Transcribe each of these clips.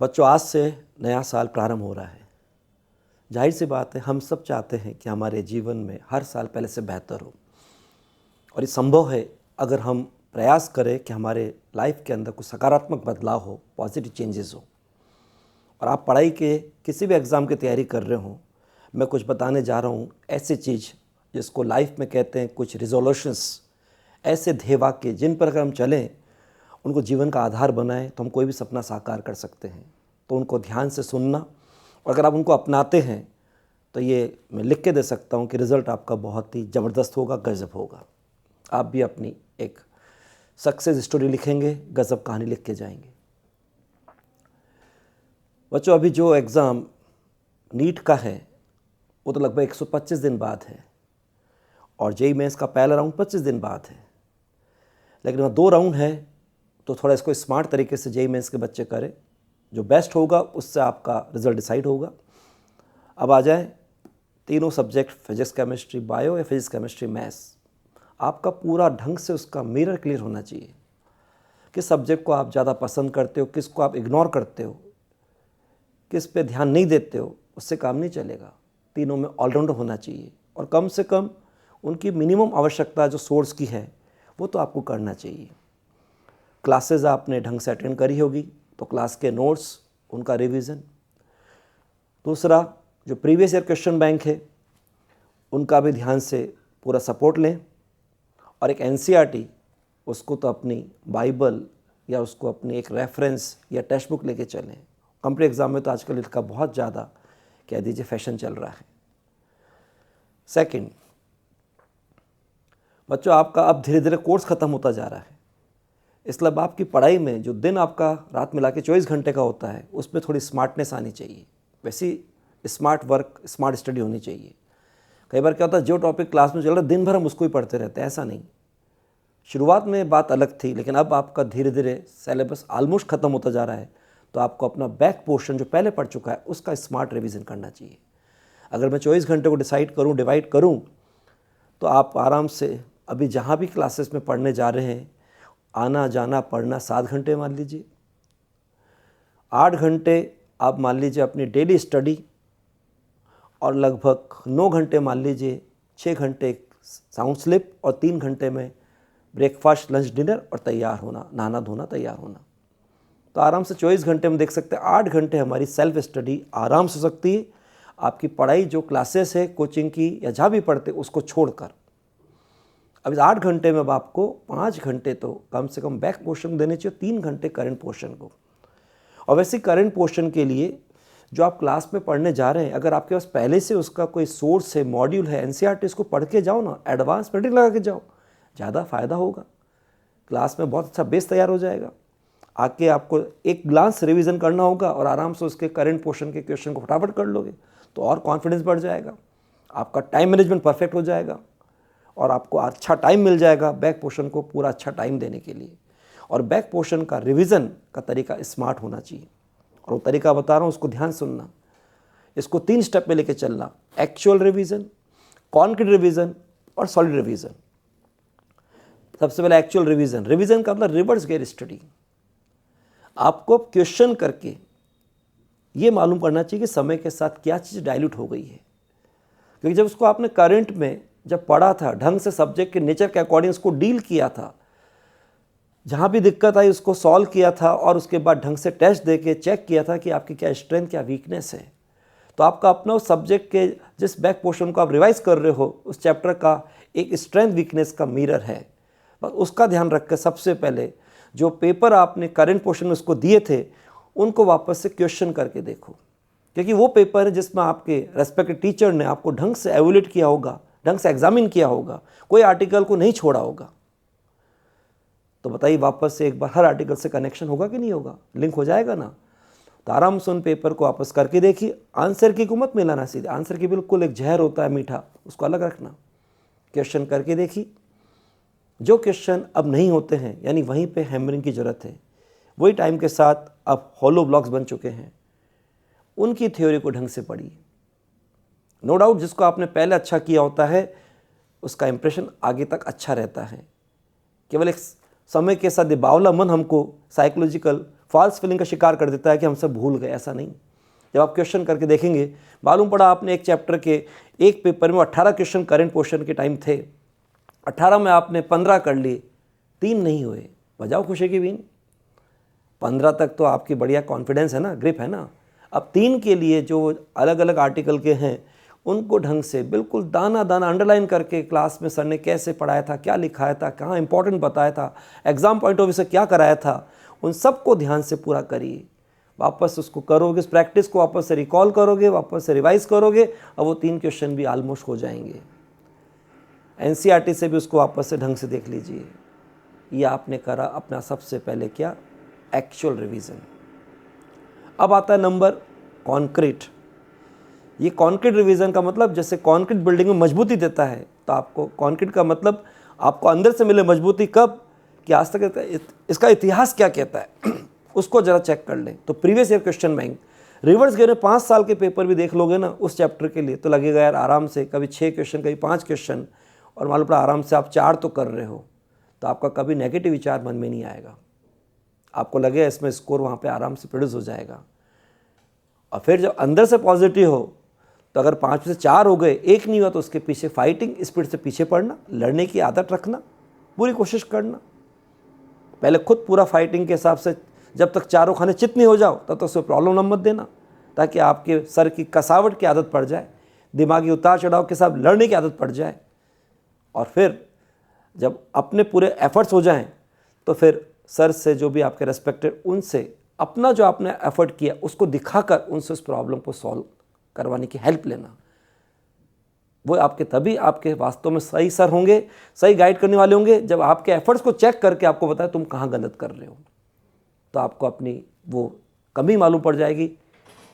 बच्चों, आज से नया साल प्रारंभ हो रहा है। जाहिर सी बात है, हम सब चाहते हैं कि हमारे जीवन में हर साल पहले से बेहतर हो, और ये संभव है अगर हम प्रयास करें कि हमारे लाइफ के अंदर कुछ सकारात्मक बदलाव हो, पॉजिटिव चेंजेस हो। और आप पढ़ाई के किसी भी एग्ज़ाम की तैयारी कर रहे हो, मैं कुछ बताने जा रहा हूँ ऐसी चीज़ जिसको लाइफ में कहते हैं कुछ रिजोल्यूशंस, ऐसे ध्येय वाक्य जिन पर अगर हम चलें, उनको जीवन का आधार बनाएं, तो हम कोई भी सपना साकार कर सकते हैं। तो उनको ध्यान से सुनना, और अगर आप उनको अपनाते हैं तो ये मैं लिख के दे सकता हूँ कि रिज़ल्ट आपका बहुत ही ज़बरदस्त होगा, गज़ब होगा। आप भी अपनी एक सक्सेस स्टोरी लिखेंगे, गज़ब कहानी लिख के जाएंगे। बच्चों, अभी जो एग्ज़ाम नीट का है वो तो लगभग 125 दिन बाद है, और जेईई मेंस का पहला राउंड 25 दिन बाद है। लेकिन वहाँ 2 राउंड है, तो थोड़ा इसको स्मार्ट तरीके से जेईई मेंस के बच्चे करें। जो बेस्ट होगा उससे आपका रिज़ल्ट डिसाइड होगा। अब आ जाए तीनों सब्जेक्ट, फिजिक्स केमिस्ट्री बायो या फिजिक्स केमिस्ट्री मैथ्स। आपका पूरा ढंग से उसका मिरर क्लियर होना चाहिए। किस सब्जेक्ट को आप ज़्यादा पसंद करते हो, किसको आप इग्नोर करते हो, किस पे ध्यान नहीं देते हो, उससे काम नहीं चलेगा। तीनों में ऑलराउंडर होना चाहिए, और कम से कम उनकी मिनिमम आवश्यकता जो सोर्स की है वो तो आपको करना चाहिए। क्लासेस आपने ढंग से अटेंड करी होगी, तो क्लास के नोट्स, उनका रिवीजन। दूसरा, जो प्रीवियस ईयर क्वेश्चन बैंक है उनका भी ध्यान से पूरा सपोर्ट लें। और एक एनसीईआरटी, उसको तो अपनी बाइबल या उसको अपनी एक रेफरेंस या टेक्स्ट बुक लेके चलें। कॉम्पिटिटिव एग्जाम में तो आजकल इसका बहुत ज़्यादा कह दीजिए फैशन चल रहा है। सेकंड, बच्चों, आपका अब धीरे धीरे कोर्स ख़त्म होता जा रहा है, इसलिए अब आपकी पढ़ाई में जो दिन आपका रात मिला के 24 घंटे का होता है, उसमें थोड़ी स्मार्टनेस आनी चाहिए। वैसी स्मार्ट वर्क, स्मार्ट स्टडी होनी चाहिए। कई बार क्या होता है, जो टॉपिक क्लास में चल रहा है दिन भर हम उसको ही पढ़ते रहते हैं। ऐसा नहीं। शुरुआत में बात अलग थी, लेकिन अब आपका धीरे धीरे सिलेबस ऑलमोस्ट ख़त्म होता जा रहा है, तो आपको अपना बैक पोर्शन जो पहले पढ़ चुका है उसका स्मार्ट रिवीजन करना चाहिए। अगर मैं 24 घंटे को डिवाइड करूँ, तो आप आराम से अभी जहाँ भी क्लासेस में पढ़ने जा रहे हैं, आना जाना पढ़ना 7 घंटे मान लीजिए। 8 घंटे आप मान लीजिए अपनी डेली स्टडी, और लगभग 9 घंटे मान लीजिए 6 घंटे साउंड स्लिप, और 3 घंटे में ब्रेकफास्ट, लंच, डिनर और तैयार होना, नहाना धोना, तैयार होना। तो आराम से 24 घंटे में देख सकते हैं 8 घंटे हमारी सेल्फ स्टडी आराम से हो सकती है। आपकी पढ़ाई जो क्लासेस है कोचिंग की या जहाँ भी पढ़ते उसको छोड़कर, अब इस 8 घंटे में अब आपको 5 घंटे तो कम से कम बैक पोर्शन देने चाहिए, 3 घंटे करंट पोर्शन को। और वैसे करंट पोर्शन के लिए जो आप क्लास में पढ़ने जा रहे हैं, अगर आपके पास पहले से उसका कोई सोर्स है, मॉड्यूल है, एनसीईआरटी, इसको पढ़ के जाओ ना, एडवांस प्रिंटिंग लगा के जाओ, ज़्यादा फ़ायदा होगा। क्लास में बहुत अच्छा बेस तैयार हो जाएगा। आके आपको एक ग्लांस रिवीजन करना होगा, और आराम से उसके करंट पोर्शन के क्वेश्चन को फटाफट कर लोगे, तो और कॉन्फिडेंस बढ़ जाएगा। आपका टाइम मैनेजमेंट परफेक्ट हो जाएगा, और आपको अच्छा टाइम मिल जाएगा बैक पोर्शन को पूरा अच्छा टाइम देने के लिए। और बैक पोर्शन का रिवीजन का तरीका स्मार्ट होना चाहिए, और वो तरीका बता रहा हूँ, उसको ध्यान सुनना। इसको 3 स्टेप में लेके चलना: एक्चुअल रिवीजन, कॉन्क्रीट रिवीजन और सॉलिड रिवीजन। सबसे पहले एक्चुअल रिवीजन। रिवीजन का मतलब रिवर्स गियर स्टडी। आपको क्वेश्चन करके ये मालूम करना चाहिए कि समय के साथ क्या चीज़ डाइल्यूट हो गई है। क्योंकि जब उसको आपने करंट में जब पढ़ा था, ढंग से सब्जेक्ट के नेचर के अकॉर्डिंग उसको डील किया था, जहाँ भी दिक्कत आई उसको सॉल्व किया था, और उसके बाद ढंग से टेस्ट दे के चेक किया था कि आपकी क्या स्ट्रेंथ, क्या वीकनेस है, तो आपका अपना उस सब्जेक्ट के जिस बैक पोर्शन को आप रिवाइज कर रहे हो, उस चैप्टर का एक स्ट्रेंथ वीकनेस का मिरर है। बस उसका ध्यान रख कर सबसे पहले जो पेपर आपने करंट पोर्शन में उसको दिए थे, उनको वापस से क्वेश्चन करके देखो। क्योंकि वो पेपर है जिसमें आपके रेस्पेक्टिव टीचर ने आपको ढंग से एवेल्यूएट किया होगा, ढंग से एग्जामिन किया होगा, कोई आर्टिकल को नहीं छोड़ा होगा। तो बताइए, वापस से एक बार हर आर्टिकल से कनेक्शन होगा कि नहीं होगा, लिंक हो जाएगा ना। तो आराम से उन पेपर को वापस करके देखिए। आंसर की को मत मिलाना सीधे, आंसर की बिल्कुल एक जहर होता है मीठा, उसको अलग रखना। क्वेश्चन करके देखिए। जो क्वेश्चन अब नहीं होते हैं, यानी वहीं पे हैमरिंग की ज़रूरत है, वही टाइम के साथ अब हॉलो ब्लॉक्स बन चुके हैं, उनकी थ्योरी को ढंग से पढ़िए। नो डाउट जिसको आपने पहले अच्छा किया होता है उसका इंप्रेशन आगे तक अच्छा रहता है। केवल एक समय के साथ बावला मन हमको साइकोलॉजिकल फॉल्स फीलिंग का शिकार कर देता है कि हम सब भूल गए। ऐसा नहीं। जब आप क्वेश्चन करके देखेंगे, मालूम पड़ा आपने एक चैप्टर के एक पेपर में 18 क्वेश्चन करेंट पोर्शन के टाइम थे, 18 में आपने 15 कर लिए, 3 नहीं हुए, बजाओ खुशी की बीन। 15 तक तो आपकी बढ़िया कॉन्फिडेंस है ना, ग्रिप है ना। अब 3 के लिए जो अलग अलग आर्टिकल के हैं उनको ढंग से बिल्कुल दाना दाना अंडरलाइन करके क्लास में सर ने कैसे पढ़ाया था, क्या लिखाया था, कहाँ इंपॉर्टेंट बताया था, एग्जाम पॉइंट ऑफ व्यू से क्या कराया था, उन सबको ध्यान से पूरा करिए। वापस उसको करोगे, उस प्रैक्टिस को वापस से रिकॉल करोगे, वापस से रिवाइज करोगे, और वो 3 क्वेश्चन भी ऑलमोस्ट हो जाएंगे। एनसीईआरटी से भी उसको वापस से ढंग से देख लीजिए। ये आपने करा अपना सबसे पहले क्या, एक्चुअल रिवीजन। अब आता है नंबर कॉन्क्रीट। ये कॉन्क्रीट रिवीजन का मतलब, जैसे कॉन्क्रीट बिल्डिंग में मजबूती देता है, तो आपको कॉन्क्रीट का मतलब आपको अंदर से मिले मजबूती कब, कि आज तक इसका इतिहास क्या कहता है उसको जरा चेक कर लें। तो previous year question bank, reverse gear में 5 साल के पेपर भी देख लोगे ना उस चैप्टर के लिए, तो लगेगा यार आराम से कभी 6 क्वेश्चन, कभी 5 क्वेश्चन, और मालूम पड़ा आराम से आप 4 तो कर रहे हो, तो आपका कभी नेगेटिव विचार मन में नहीं आएगा। आपको लगेगा इसमें स्कोर वहाँ पे आराम से प्रोड्यूस हो जाएगा। और फिर जब अंदर से पॉजिटिव हो, तो अगर 5 में से 4 हो गए, 1 नहीं हुआ, तो उसके पीछे फाइटिंग स्पिरिट से पीछे पड़ना, लड़ने की आदत रखना, पूरी कोशिश करना। पहले खुद पूरा फाइटिंग के हिसाब से, जब तक चारों खाने चित नहीं हो जाओ तब तक उसमें प्रॉब्लम न मत देना, ताकि आपके सर की कसावट की आदत पड़ जाए, दिमागी उतार चढ़ाव के साथ लड़ने की आदत पड़ जाए। और फिर जब अपने पूरे एफर्ट्स हो जाएं, तो फिर सर से जो भी आपके रेस्पेक्टेड, उनसे अपना जो आपने एफर्ट किया उसको दिखाकर उनसे उस प्रॉब्लम को सॉल्व करवाने की हेल्प लेना। वो आपके तभी आपके वास्तव में सही सर होंगे, सही गाइड करने वाले होंगे, जब आपके एफर्ट्स को चेक करके आपको बताए तुम कहाँ गलत कर रहे हो। तो आपको अपनी वो कमी मालूम पड़ जाएगी,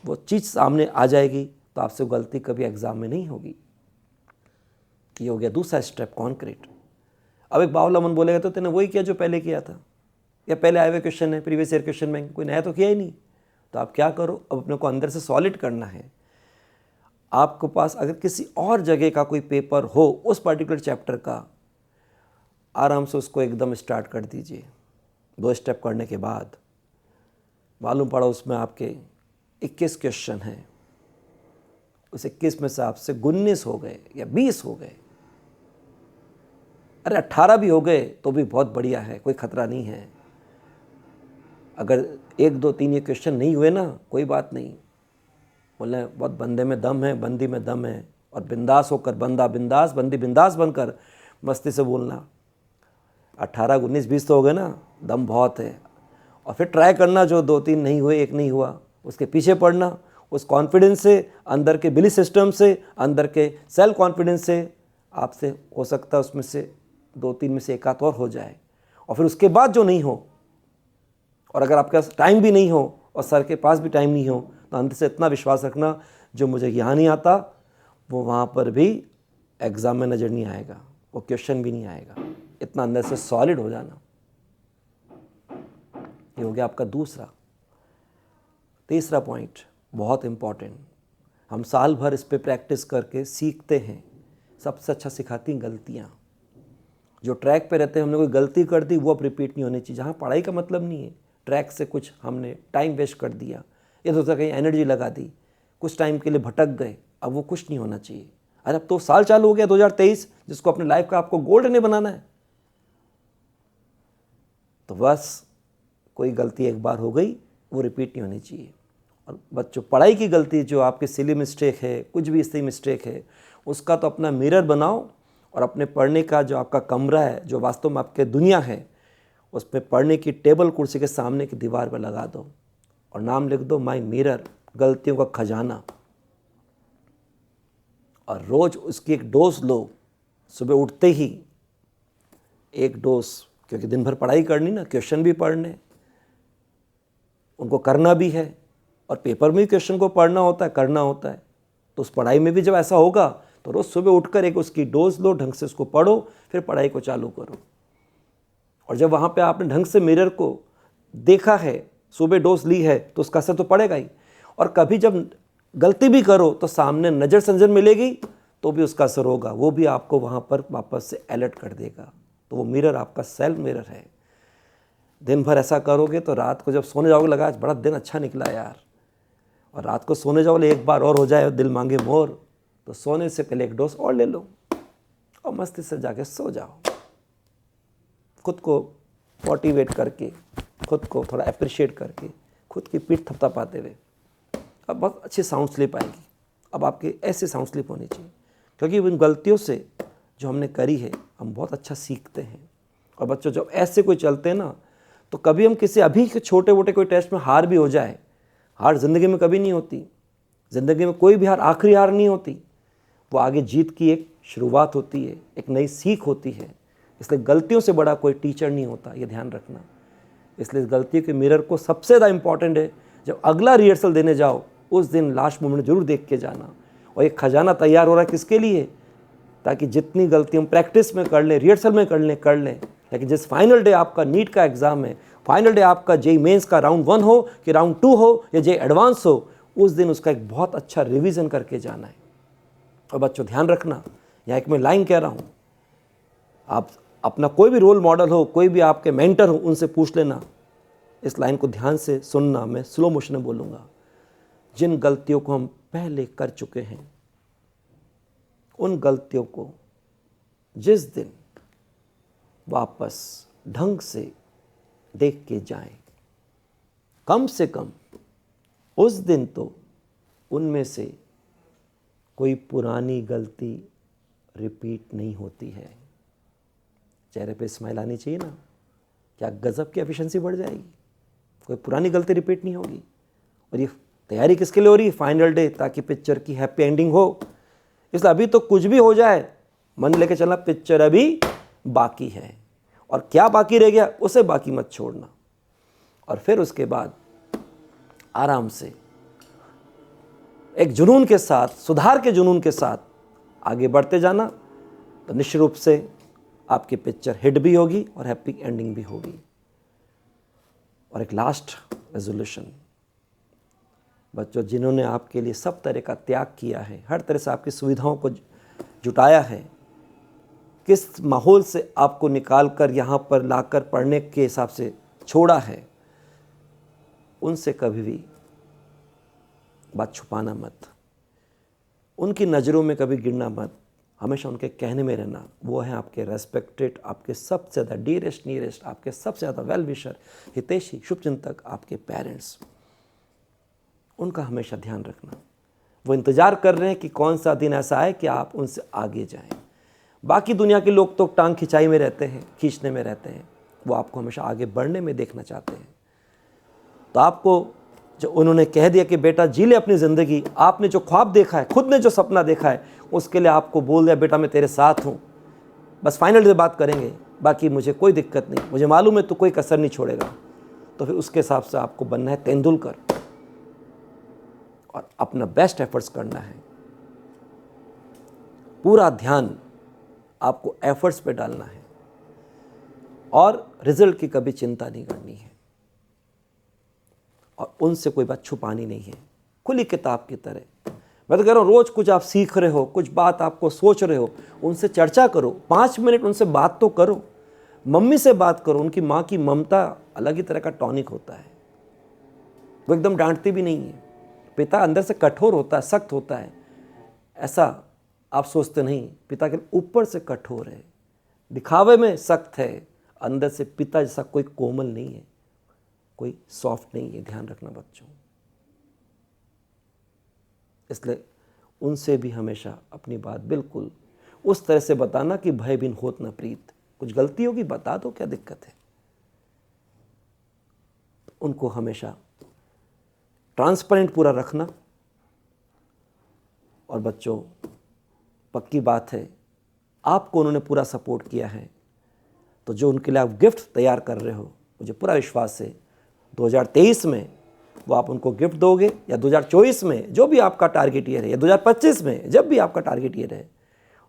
वो चीज़ सामने आ जाएगी, तो आपसे गलती कभी एग्जाम में नहीं होगी। ये हो गया दूसरा स्टेप, कॉन्क्रीट। अब एक बावला मन बोलेगा तो तेने वही किया जो पहले किया था, या पहले आए हुए क्वेश्चन है, प्रीवियस ईयर क्वेश्चन में कोई नया तो किया ही नहीं। तो आप क्या करो, अब अपने को अंदर से सॉलिड करना है। आपके पास अगर किसी और जगह का कोई पेपर हो उस पर्टिकुलर चैप्टर का, आराम से उसको एकदम स्टार्ट कर दीजिए। 2 स्टेप करने के बाद मालूम पड़ा उसमें आपके 21 क्वेश्चन हैं, उस 21 में से आपसे 19 हो गए या 20 हो गए, अरे 18 भी हो गए तो भी बहुत बढ़िया है, कोई खतरा नहीं है। अगर 1 2 3 ये क्वेश्चन नहीं हुए ना, कोई बात नहीं, बोले बहुत बंदे में दम है, बंदी में दम है, और बिंदास होकर, बंदा बिंदास, बंदी बिंदास बनकर मस्ती से बोलना। 18 19 20 तो हो गए ना, दम बहुत है। और फिर ट्राई करना, जो 2 3 नहीं हुए, 1 नहीं हुआ, उसके पीछे पड़ना, उस कॉन्फिडेंस से, अंदर के बिलीफ सिस्टम से, अंदर के सेल्फ कॉन्फिडेंस से, आपसे हो सकता है उसमें से 2 3 में से एक आध और हो जाए। और फिर उसके बाद जो नहीं हो, और अगर आपके पास टाइम भी नहीं हो और सर के पास भी टाइम नहीं हो, तो अंदर से इतना विश्वास रखना, जो मुझे यहाँ नहीं आता वो वहाँ पर भी एग्ज़ाम में नज़र नहीं आएगा, वो क्वेश्चन भी नहीं आएगा। इतना अंदर से सॉलिड हो जाना। ये हो गया आपका दूसरा। तीसरा पॉइंट बहुत इम्पॉर्टेंट, हम साल भर इस पे प्रैक्टिस करके सीखते हैं। सबसे अच्छा सिखाती हैं गलतियाँ। जो ट्रैक पे रहते हैं, हमने कोई गलती कर दी, वो अब रिपीट नहीं होनी चाहिए। जहाँ पढ़ाई का मतलब नहीं है, ट्रैक से कुछ हमने टाइम वेस्ट कर दिया, या तो कहीं एनर्जी लगा दी, कुछ टाइम के लिए भटक गए, अब वो कुछ नहीं होना चाहिए। अरे अब तो साल चालू हो गया 2023, जिसको अपने लाइफ का आपको गोल्ड नहीं बनाना है, तो बस कोई गलती एक बार हो गई, वो रिपीट नहीं होनी चाहिए। और बच्चों, पढ़ाई की गलती जो आपकी सिली मिस्टेक है, कुछ भी इसी मिस्टेक है, उसका तो अपना मिरर बनाओ, और अपने पढ़ने का जो आपका कमरा है, जो वास्तव में आपके दुनिया है, उस पर पढ़ने की टेबल कुर्सी के सामने की दीवार पर लगा दो, और नाम लिख दो माय मिरर, गलतियों का खजाना। और रोज़ उसकी एक डोज लो, सुबह उठते ही एक डोज, क्योंकि दिन भर पढ़ाई करनी ना, क्वेश्चन भी पढ़ने, उनको करना भी है, और पेपर में भी क्वेश्चन को पढ़ना होता है, करना होता है। तो उस पढ़ाई में भी जब ऐसा होगा, तो रोज़ सुबह उठकर एक उसकी डोज लो, ढंग से उसको पढ़ो, फिर पढ़ाई को चालू करो। और जब वहाँ पे आपने ढंग से मिरर को देखा है, सुबह डोज ली है, तो उसका असर तो पड़ेगा ही। और कभी जब गलती भी करो तो सामने नज़र संजर मिलेगी, तो भी उसका असर होगा, वो भी आपको वहाँ पर वापस से अलर्ट कर देगा। तो वो मिरर आपका सेल्फ मिरर है। दिन भर ऐसा करोगे तो रात को जब सोने जाओगे लगा आज बड़ा दिन अच्छा निकला यार, और रात को सोने जाओगे एक बार और हो जाए दिल मांगे मोर, तो सोने से पहले एक डोज और ले लो और मस्ती से जाके सो जाओ। खुद को मोटिवेट करके, खुद को थोड़ा अप्रिशिएट करके, खुद की पीठ थपथपाते हुए अब बहुत अच्छी साउंड स्लीप आएगी। अब आपकी ऐसी साउंड स्लीप होनी चाहिए, क्योंकि उन गलतियों से जो हमने करी है हम बहुत अच्छा सीखते हैं। और बच्चों जब ऐसे कोई चलते हैं ना, तो कभी हम किसी अभी के छोटे मोटे कोई टेस्ट में हार भी हो जाए, हार ज़िंदगी में कभी नहीं होती, ज़िंदगी में कोई भी हार आखिरी हार नहीं होती, वो आगे जीत की एक शुरुआत होती है, एक नई सीख होती है। इसलिए गलतियों से बड़ा कोई टीचर नहीं होता, ये ध्यान रखना। इसलिए गलती के मिरर को सबसे ज़्यादा इंपॉर्टेंट है, जब अगला रिहर्सल देने जाओ उस दिन लास्ट मोमेंट जरूर देख के जाना। और एक खजाना तैयार हो रहा है किसके लिए, ताकि जितनी गलती हम प्रैक्टिस में कर लें, रिहर्सल में कर लें, लेकिन जिस फाइनल डे आपका नीट का एग्ज़ाम है, फाइनल डे आपका जेई मेंस का राउंड 1 हो कि राउंड 2 हो या जेई एडवांस हो, उस दिन उसका एक बहुत अच्छा रिवीजन करके जाना है। और बच्चों ध्यान रखना, यहाँ एक मैं लाइन कह रहा हूँ, आप अपना कोई भी रोल मॉडल हो, कोई भी आपके मेंटर हो, उनसे पूछ लेना। इस लाइन को ध्यान से सुनना, मैं स्लो मोशन में बोलूँगा। जिन गलतियों को हम पहले कर चुके हैं, उन गलतियों को जिस दिन वापस ढंग से देख के जाएं, कम से कम उस दिन तो उनमें से कोई पुरानी गलती रिपीट नहीं होती है। चेहरे पे स्माइल आनी चाहिए ना, क्या गजब की एफिशिएंसी बढ़ जाएगी, कोई पुरानी गलती रिपीट नहीं होगी। और ये तैयारी किसके लिए हो रही है, फाइनल डे, ताकि पिक्चर की हैप्पी एंडिंग हो। इसलिए अभी तो कुछ भी हो जाए, मन लेके चलना, पिक्चर अभी बाकी है, और क्या बाकी रह गया उसे बाकी मत छोड़ना। और फिर उसके बाद आराम से एक जुनून के साथ, सुधार के जुनून के साथ आगे बढ़ते जाना, तो निश्चित रूप से आपकी पिक्चर हिट भी होगी और हैप्पी एंडिंग भी होगी। और एक लास्ट रेजोल्यूशन, बच्चों जिन्होंने आपके लिए सब तरह का त्याग किया है, हर तरह से आपकी सुविधाओं को जुटाया है, किस माहौल से आपको निकाल कर यहाँ पर लाकर पढ़ने के हिसाब से छोड़ा है, उनसे कभी भी बात छुपाना मत, उनकी नज़रों में कभी गिरना मत, हमेशा उनके कहने में रहना। वो है आपके रेस्पेक्टेड, आपके सबसे ज़्यादा डियरेस्ट नियरेस्ट, आपके सबसे ज़्यादा वेल विशर, हितैषी, शुभचिंतक, आपके पेरेंट्स। उनका हमेशा ध्यान रखना। वो इंतज़ार कर रहे हैं कि कौन सा दिन ऐसा आए कि आप उनसे आगे जाएं। बाकी दुनिया के लोग तो टांग खिंचाई में रहते हैं, खींचने में रहते हैं, वो आपको हमेशा आगे बढ़ने में देखना चाहते हैं। तो आपको जो उन्होंने कह दिया कि बेटा जी ले अपनी ज़िंदगी, आपने जो ख्वाब देखा है, खुद ने जो सपना देखा है, उसके लिए आपको बोल दिया बेटा मैं तेरे साथ हूँ, बस फाइनल से बात करेंगे, बाकी मुझे कोई दिक्कत नहीं, मुझे मालूम है तो कोई कसर नहीं छोड़ेगा। तो फिर उसके हिसाब से आपको बनना है तेंदुलकर और अपना बेस्ट एफर्ट्स करना है। पूरा ध्यान आपको एफर्ट्स पे डालना है और रिजल्ट की कभी चिंता नहीं करनी है, और उनसे कोई बात छुपानी नहीं है, खुली किताब की तरह। मैं तो कह रहा हूँ रोज़ कुछ आप सीख रहे हो, कुछ बात आपको सोच रहे हो, उनसे चर्चा करो, 5 मिनट उनसे बात तो करो, मम्मी से बात करो। उनकी माँ की ममता अलग ही तरह का टॉनिक होता है, वो एकदम डांटती भी नहीं है। पिता अंदर से कठोर होता है, सख्त होता है, ऐसा आप सोचते नहीं, पिता के ऊपर से कठोर है, दिखावे में सख्त है, अंदर से पिता जैसा कोई कोमल नहीं है, कोई सॉफ्ट नहीं है। ध्यान रखना बच्चों। इसलिए उनसे भी हमेशा अपनी बात बिल्कुल उस तरह से बताना कि भय बिन होत न प्रीत, कुछ गलती होगी बता दो, क्या दिक्कत है। उनको हमेशा ट्रांसपेरेंट पूरा रखना। और बच्चों पक्की बात है, आपको उन्होंने पूरा सपोर्ट किया है, तो जो उनके लिए आप गिफ्ट तैयार कर रहे हो, मुझे पूरा विश्वास है 2023 में वो आप उनको गिफ्ट दोगे, या 2024 में जो भी आपका टारगेट ईयर है, या 2025 में जब भी आपका टारगेट ईयर है,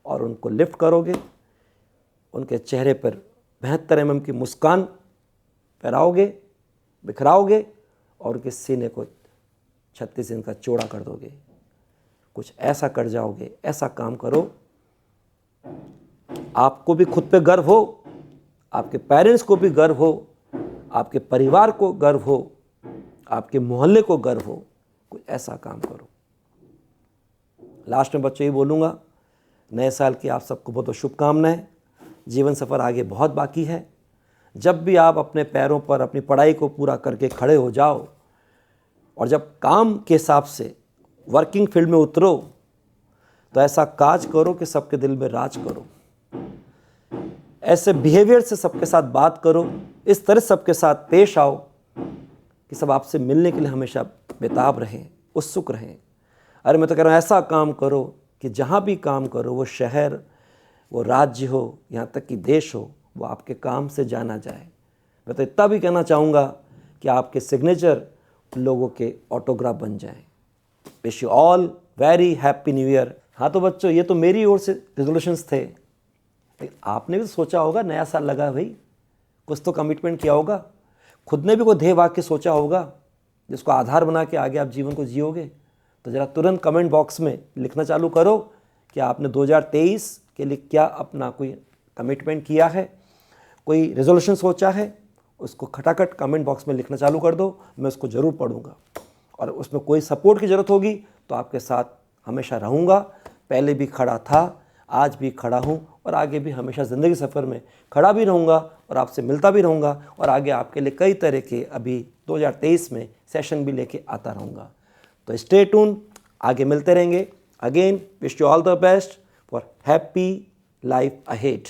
और उनको लिफ्ट करोगे, उनके चेहरे पर 72 mm की मुस्कान फहराओगे, बिखराओगे, और उनके सीने को 36 इंच का चौड़ा कर दोगे। कुछ ऐसा कर जाओगे, ऐसा काम करो, आपको भी खुद पे गर्व हो, आपके पेरेंट्स को भी गर्व हो आपके परिवार को गर्व हो, आपके मोहल्ले को गर्व हो, कुछ ऐसा काम करो। लास्ट में बच्चों ये बोलूँगा, नए साल की आप सबको बहुत बहुत शुभकामनाएं। जीवन सफ़र आगे बहुत बाकी है। जब भी आप अपने पैरों पर अपनी पढ़ाई को पूरा करके खड़े हो जाओ और जब काम के हिसाब से वर्किंग फील्ड में उतरो, तो ऐसा काज करो कि सबके दिल में राज करो। ऐसे बिहेवियर से सबके साथ बात करो, इस तरह सबके साथ पेश आओ कि सब आपसे मिलने के लिए हमेशा बेताब रहें, उत्सुक रहें। अरे मैं तो कह रहा हूँ ऐसा काम करो कि जहाँ भी काम करो, वो शहर, वो राज्य हो, यहाँ तक कि देश हो, वो आपके काम से जाना जाए। मैं तो इतना भी कहना चाहूँगा कि आपके सिग्नेचर लोगों के ऑटोग्राफ बन जाएं। Wish you all very happy new year. हाँ तो बच्चों, ये तो मेरी ओर से रेजोल्यूशंस थे, लेकिन आपने भी सोचा होगा, नया साल लगा भाई, कुछ तो कमिटमेंट किया होगा, खुद ने भी कोई ध्येय वाक्य सोचा होगा जिसको आधार बना के आगे आप जीवन को जियोगे। तो ज़रा तुरंत कमेंट बॉक्स में लिखना चालू करो कि आपने 2023 के लिए क्या अपना कोई कमिटमेंट किया है, कोई रेजोल्यूशन सोचा है। उसको खटाखट कमेंट बॉक्स में लिखना चालू कर दो, मैं उसको ज़रूर पढ़ूंगा। और उसमें कोई सपोर्ट की ज़रूरत होगी तो आपके साथ हमेशा रहूँगा। पहले भी खड़ा था, आज भी खड़ा हूँ और आगे भी हमेशा ज़िंदगी सफ़र में खड़ा भी रहूँगा और आपसे मिलता भी रहूँगा। और आगे आपके लिए कई तरह के अभी 2023 में सेशन भी लेके आता रहूँगा। तो स्टे ट्यून, आगे मिलते रहेंगे। Again wish you all the best for happy life ahead.